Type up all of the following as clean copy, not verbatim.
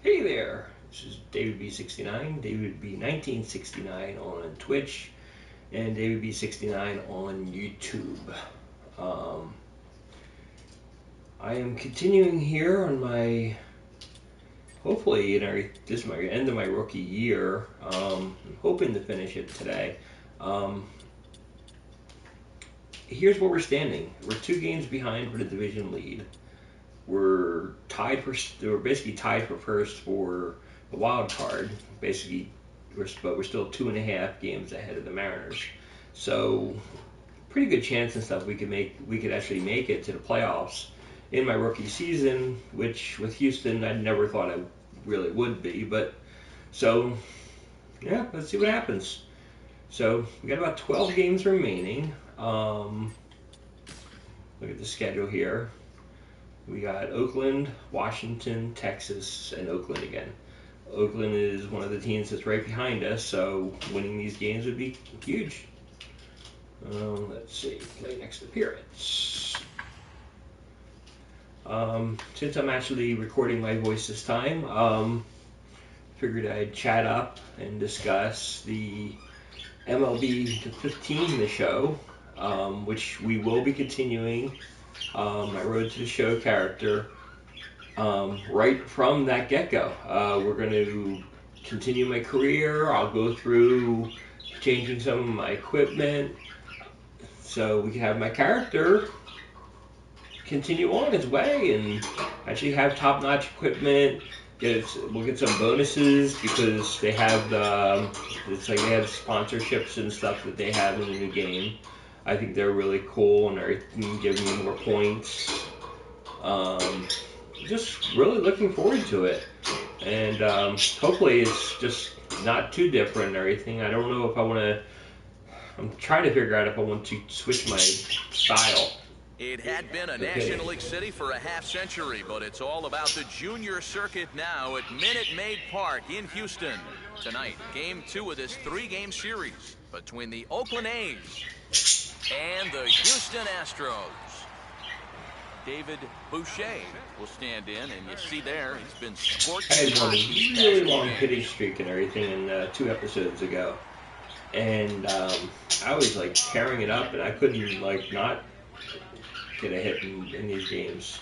Hey there, this is David B69, David B1969 on Twitch, and David B69 on YouTube. I am continuing here on my, hopefully, this is my end of my rookie year. I'm hoping to finish it today. Here's where we're standing. We're 2 games behind for the division lead. We're basically tied for first for the wild card. Basically, but we're still 2.5 games ahead of the Mariners. So, pretty good chance and stuff we could actually make it to the playoffs in my rookie season, which with Houston I never thought I really would be. But so, yeah, let's see what happens. So we got about 12 games remaining. Look at the schedule here. We got Oakland, Washington, Texas, and Oakland again. Oakland is one of the teams that's right behind us, so winning these games would be huge. Let's see, play next appearance. Since I'm actually recording my voice this time, figured I'd chat up and discuss the MLB 15 the show, which we will be continuing. My Road to the Show character, right from that get-go. We're going to continue my career. I'll go through changing some of my equipment so we can have my character continue on his way and actually have top-notch equipment. We'll get some bonuses because they have it's like they have sponsorships and stuff that they have in the new game. I think they're really cool and they're giving me more points. Just really looking forward to it. And hopefully it's just not too different and everything. I don't know if I want to... I'm trying to figure out if I want to switch my style. It had been a National League city for a half-century, but it's all about the junior circuit now at Minute Maid Park in Houston. Tonight, Game 2 of this 3-game series between the Oakland A's and the Houston Astros. David Boucher will stand in, and you see there, he's been scorching. I had one really long hitting streak and everything in 2 episodes ago. And I was like tearing it up, and I couldn't not get a hit in these games.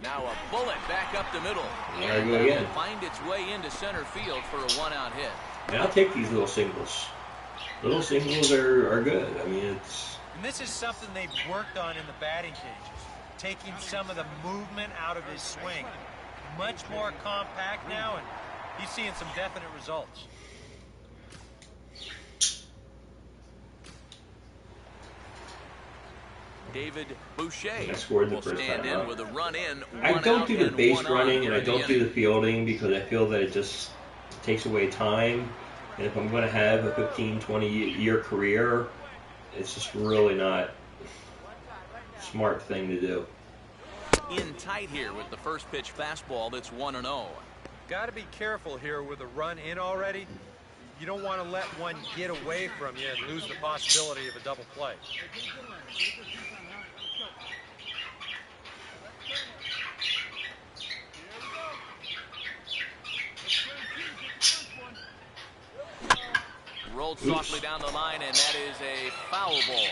Now a bullet back up the middle. There I go again. Find its way into center field for a 1-out hit. And I'll take these little singles. Little singles are good. I mean, it's... And this is something they've worked on in the batting cages. Taking some of the movement out of his swing. Much more compact now, and he's seeing some definite results. David Boucher will stand in with a run in. I don't do the base running and I don't do the fielding because I feel that it just takes away time. And if I'm going to have a 15, 20-year career, it's just really not a smart thing to do. In tight here with the first pitch fastball that's 1-0. Got to be careful here with a run in already. You don't want to let one get away from you and lose the possibility of a double play. Rolled softly down the line, and that is a foul ball.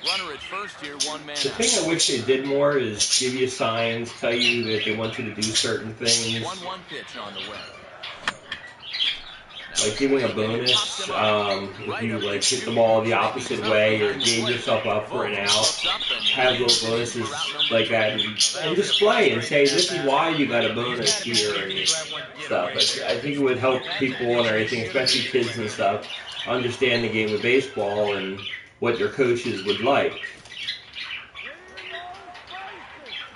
Runner at first here, 1 man out. The thing I wish they did more is give you signs, tell you that they want you to do certain things. 1-1 pitch on the way. Like giving a bonus if you hit the ball the opposite way or gave yourself up for an out. Have little bonuses like that and display and say this is why you got a bonus here and stuff. I think it would help people and everything, especially kids and stuff, understand the game of baseball and what their coaches would like.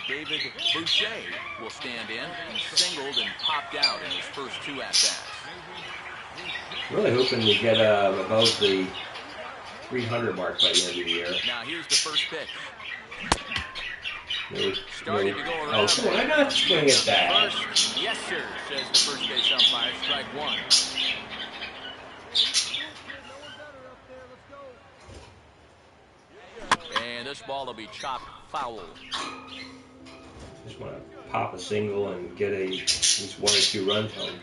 David Boucher will stand in. He singled and popped out in his first 2 at-bats. Really hoping to get above the 300 mark by the end of the year. Now here's the first pitch. Starting to go around. Oh, come on, I'm not swinging at that. First, yes, sir, says the first base umpire. Strike 1. And this ball will be chopped foul. Just want to pop a single and get at least 1 or 2 runs home.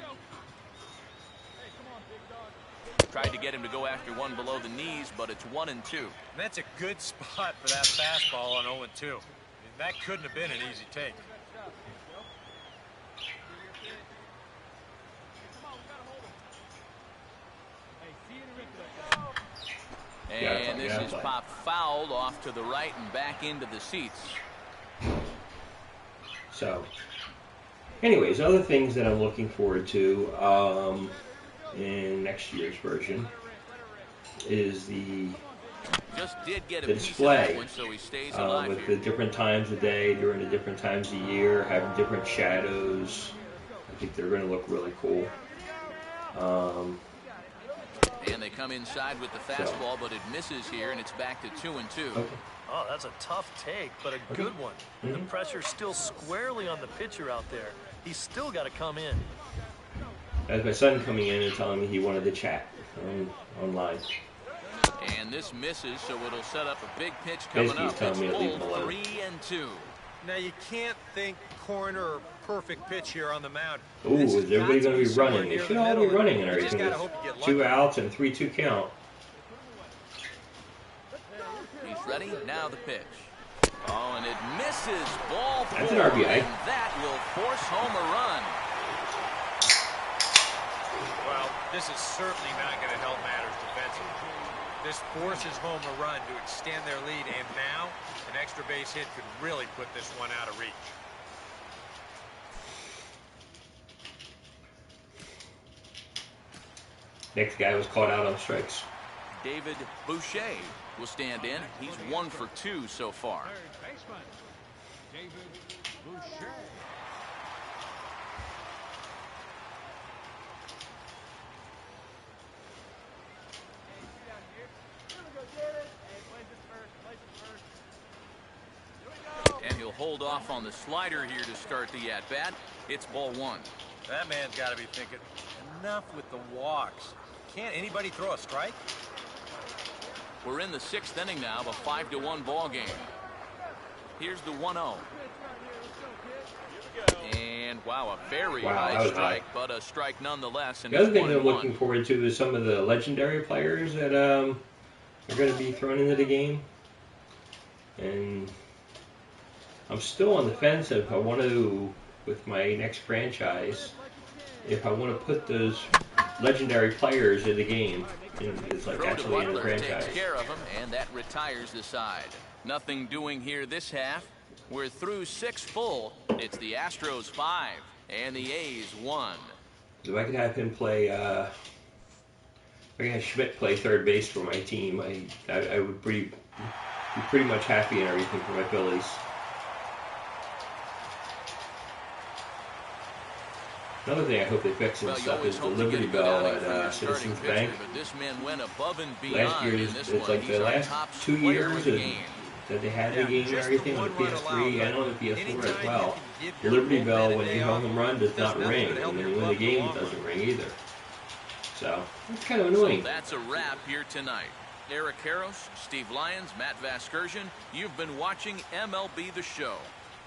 Tried to get him to go after one below the knees, but it's 1-2. And that's a good spot for that fastball on 0-2. That couldn't have been an easy take. And this is popped fouled off to the right and back into the seats. So, anyways, other things that I'm looking forward to in next year's version is the display one, so he stays alive with here. the different times of day during the different times of year, having different shadows. I think they're going to look really cool. And they come inside with the fastball, but it misses here, and it's back to 2-2. Okay. Oh, that's a tough take, but a good one. The pressure's still squarely on the pitcher out there. He's still got to come in. That's my son coming in and telling me he wanted to chat online. And this misses, so it'll set up a big pitch coming Basically, he's up. telling me to leave It's him alone. 3-2. Now, you can't think corner or perfect pitch here on the mound. Ooh, This is has everybody got going to be somewhere running? They near should the all be middle, running and you just everything. gotta hope you get 2 lucky. outs and 3-2 count. He's ready. Now the pitch. Oh, and it misses. Ball 4. That's an RBI. And that will force home a run. Well, this is certainly not going to help matters defensively. This forces home a run to extend their lead, and now an extra base hit could really put this one out of reach. Next guy was caught out on strikes. David Boucher will stand in. He's 1 for 2 so far. And he'll hold off on the slider here to start the at-bat. It's ball 1. That man's got to be thinking, enough with the walks. Can't anybody throw a strike? We're in the 6th inning now of a 5-1 ball game. Here's the 1-0. And wow, a very high strike, but a strike nonetheless. And the other thing I'm looking forward to is some of the legendary players that are going to be thrown into the game. And I'm still on the fence if I want to, with my next franchise, if I want to put those legendary players in the game. It's like actually in the franchise. Takes care of him, and that retires the side. Nothing doing here this half. We're through 6 full. It's the Astros 5 and the A's 1. If I could have him play, if I could have Schmidt play third base for my team, I would be pretty much happy and everything for my Phillies. Another thing I hope they fix and stuff is the Liberty Bell at Citizens Bank. But this man went above and beyond Last year, in this it's one. like the last 2 years that they had the game and everything on the PS3 and on the PS4 as well. The Liberty Bell, when you home run, does not ring, and then when you win the game, it doesn't ring either. So, it's kind of annoying. So that's a wrap here tonight. Eric Harros, Steve Lyons, Matt Vasgersian, you've been watching MLB The Show.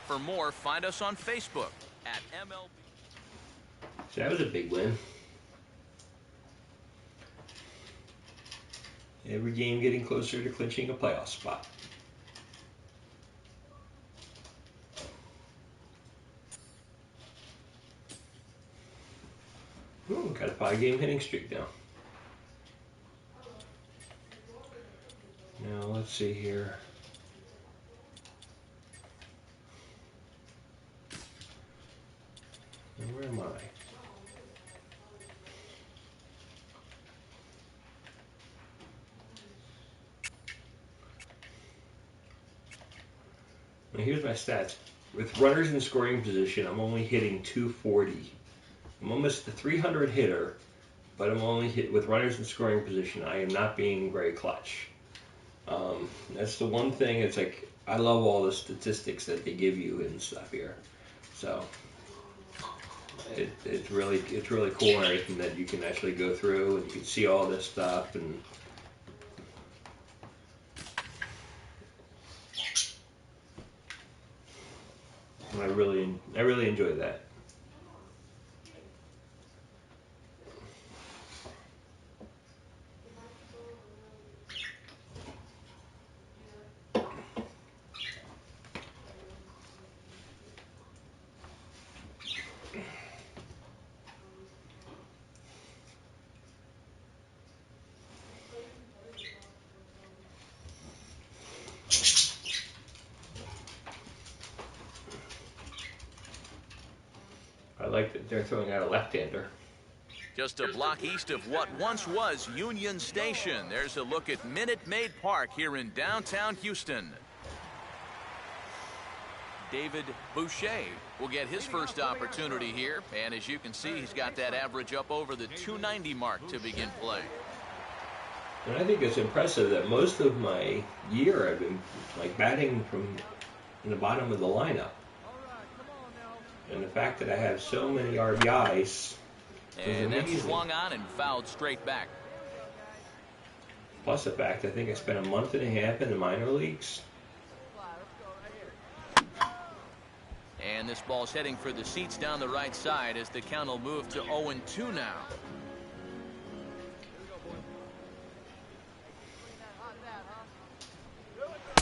For more, find us on Facebook at MLB. So that was a big win. Every game getting closer to clinching a playoff spot. Ooh, got a 5-game hitting streak now. Now let's see here. Where am I? Now here's my stats. With runners in scoring position, I'm only hitting 240. I'm almost a 300 hitter, but I'm only hit with runners in scoring position. I am not being very clutch. That's the one thing. It's like I love all the statistics that they give you and stuff here. So it's really cool and everything that you can actually go through and you can see all this stuff and I really enjoy that. I like that they're throwing out a left-hander. Just a block east of what once was Union Station. There's a look at Minute Maid Park here in downtown Houston. David Boucher will get his first opportunity here. And as you can see, he's got that average up over the 290 mark to begin play. And I think it's impressive that most of my year I've been like batting from in the bottom of the lineup. And the fact that I have so many RBIs and then swung on and fouled straight back. Plus the fact I think I spent a month and a half in the minor leagues. And this ball's heading for the seats down the right side as the count will move to 0-2 now.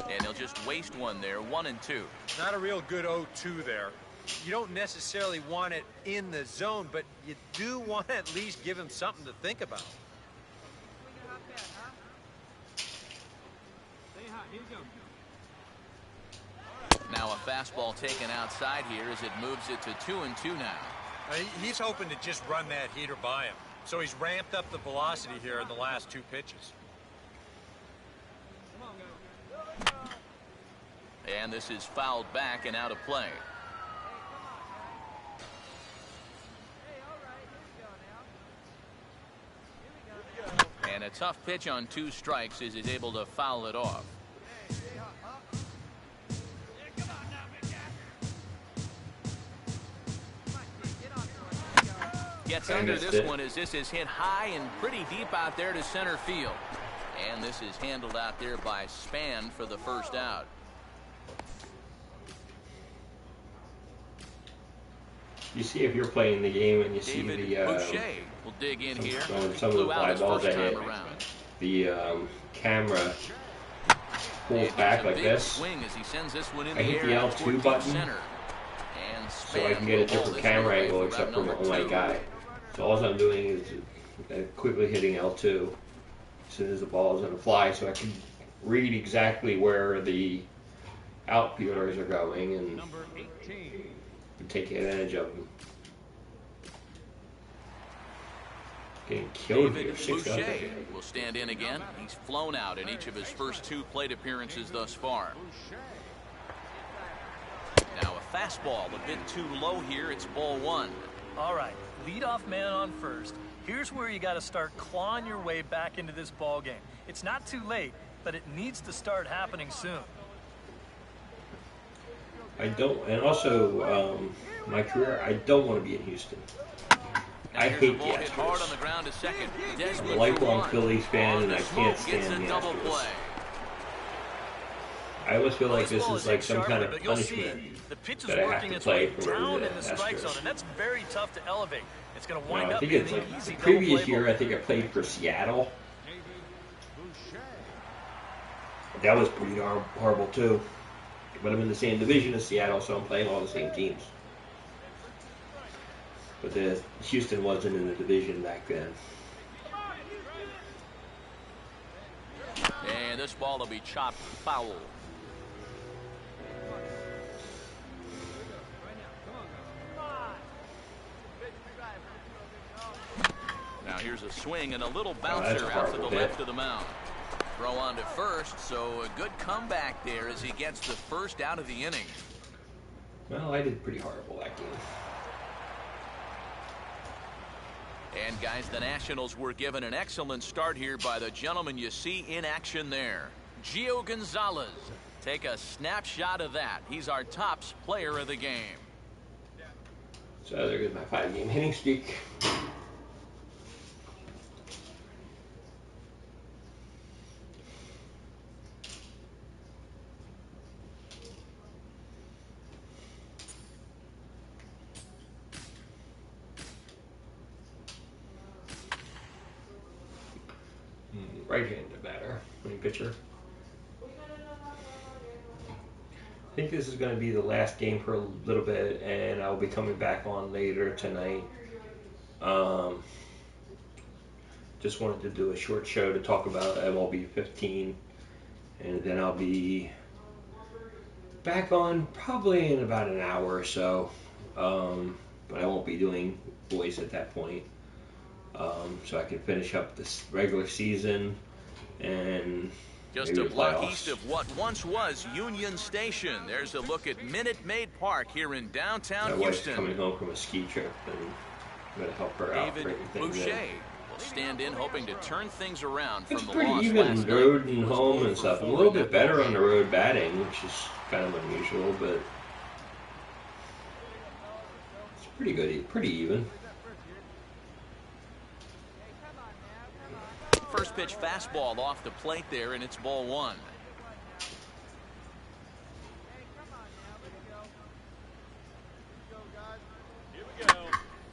And he'll just waste one there, 1-2. Not a real good 0-2 there. You don't necessarily want it in the zone, but you do want to at least give him something to think about. Now a fastball taken outside here as it moves it to 2-2 now. He's hoping to just run that heater by him. So he's ramped up the velocity here in the last 2 pitches. And this is fouled back and out of play. And a tough pitch on 2 strikes as he's able to foul it off. Gets under this one as this is hit high and pretty deep out there to center field. And this is handled out there by Span for the first out. You see if you're playing the game and you David see the Boucher will dig in here. some of the fly balls I hit. The camera pulls back like this. Swing as he sends this one in I hit the L2 button so I can get a different camera angle except for my guy. So all I'm doing is quickly hitting L2 as soon as the ball is on the fly so I can read exactly where the outfielders are going and take advantage of them. Getting killed here. David Boucher will stand in again. He's flown out in each of his first 2 plate appearances thus far. Now a fastball a bit too low here. It's ball 1. All right, leadoff man on first. Here's where you got to start clawing your way back into this ball game. It's not too late, but it needs to start happening soon. I don't, and also my career, I don't want to be in Houston. I hate the Astros. I'm a lifelong Phillies fan, and I can't stand the Astros. I always feel like this is like some kind of punishment that I have to play for the Astros. And that's very tough to elevate. It's going to wind up I think it's like the previous year. I think I played for Seattle. That was pretty horrible too. But I'm in the same division as Seattle, so I'm playing all the same teams. But the Houston wasn't in the division back then. And this ball will be chopped foul. Now here's a swing and a little bouncer out to the left of the mound. Throw on to first, so a good comeback there as he gets the first out of the inning. Well, I did pretty horrible that game. And guys, the Nationals were given an excellent start here by the gentleman you see in action there. Gio Gonzalez. Take a snapshot of that. He's our tops player of the game. So there goes my 5-game hitting streak. right-handed batter, pitcher. I think this is going to be the last game for a little bit, and I'll be coming back on later tonight. Just wanted to do a short show to talk about MLB 15, and then I'll be back on probably in about an hour or so, but I won't be doing voice at that point, so I can finish up this regular season and just maybe a the block playoffs. east of what once was Union Station. There's a look at Minute Maid Park here in downtown My wife's Houston. coming home from a ski trip, and I'm going to help her out. David Boucher will stand in, hoping to turn things around from It's the pretty loss even last road night. and Was home 0 and for stuff. A 4 little in bit that better ball on the game. road batting, which is kind of unusual, but it's pretty good, pretty even. First pitch fastball off the plate there, and it's ball 1.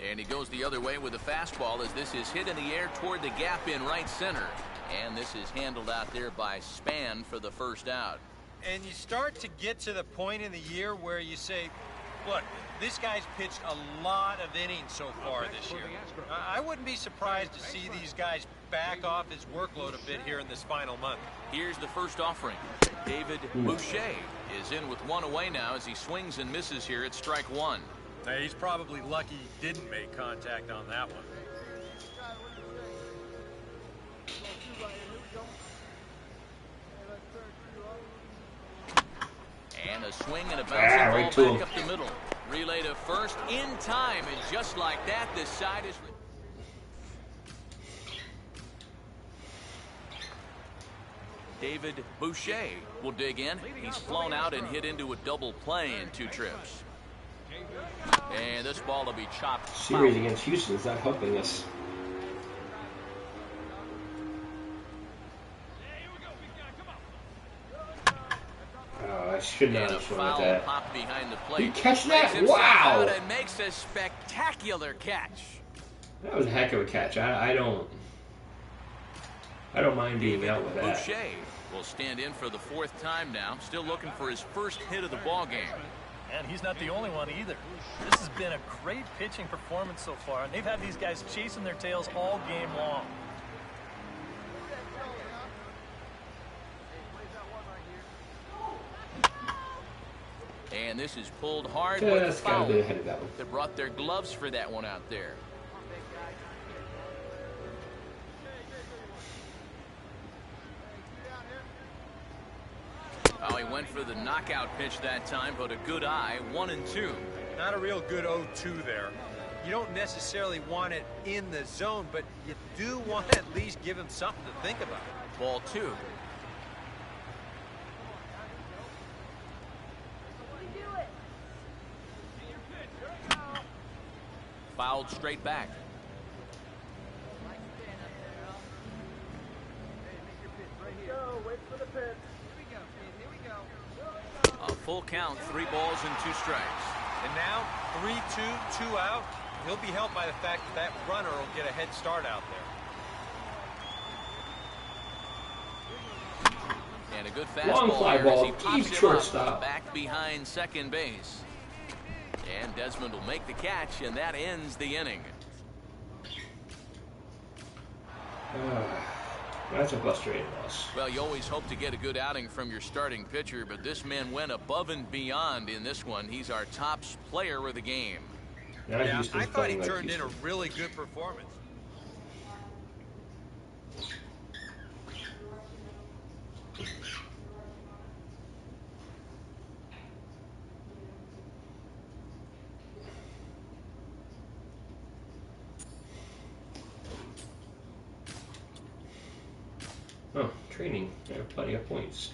And he goes the other way with a fastball as this is hit in the air toward the gap in right center. And this is handled out there by Span for the first out. And you start to get to the point in the year where you say, look, this guy's pitched a lot of innings so far this year. I wouldn't be surprised to see these guys back off his workload a bit here in this final month. Here's the first offering. David Boucher is in with one away now as he swings and misses here at strike 1. Now, he's probably lucky he didn't make contact on that one. And a swing and a bouncing right ball to back him. up the middle. Relay to first in time, and just like that, this side is... David Boucher will dig in. He's flown out and hit into a double play in 2 trips. And this ball will be chopped Series foul. against Houston is not helping us. Oh, I should not And a have swung at foul that. pop behind the Did plate. you catch Makes that? himself Wow! out and makes a spectacular catch. That was a heck of a catch. I don't mind being out with that. Boucher will stand in for the 4th time now, still looking for his first hit of the ball game. And he's not the only one either. This has been a great pitching performance so far, and they've had these guys chasing their tails all game long. And this is pulled hard Yeah, with that's got foul. to be ahead of that one. They brought their gloves for that one out there. Oh, he went for the knockout pitch that time, but a good eye, 1-2. Not a real good 0-2 there. You don't necessarily want it in the zone, but you do want to at least give him something to think about. Ball 2. Fouled straight back. A full count, 3 balls and 2 strikes. And now 3-2, 2 out. He'll be helped by the fact that that runner will get a head start out there. And a good Long fastball fly here as ball, he deep pops him shortstop. up back behind second base. And Desmond will make the catch, and that ends the inning. That's a frustrating loss. Well, you always hope to get a good outing from your starting pitcher, but this man went above and beyond in this one. He's our top player of the game. Now Yeah, Houston's I thought he playing like turned in a Houston. really good performance. Oh, training. I have plenty of points.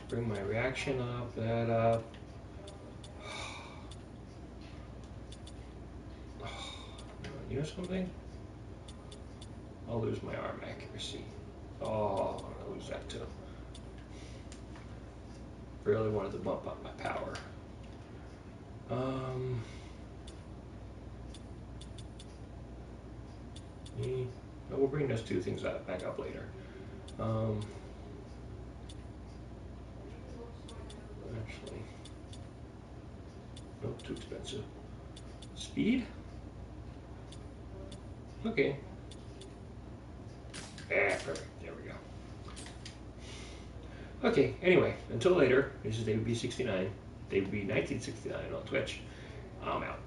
Bring my reaction up, that up. You know something? I'll lose my arm accuracy. Oh, I'm gonna lose that too. Really wanted to bump up my power. But we'll bring those two things back up later. Actually, nope, too expensive. Speed? Okay. Perfect. There we go. Okay, anyway, until later, this is David B69, David B1969 on Twitch. I'm out.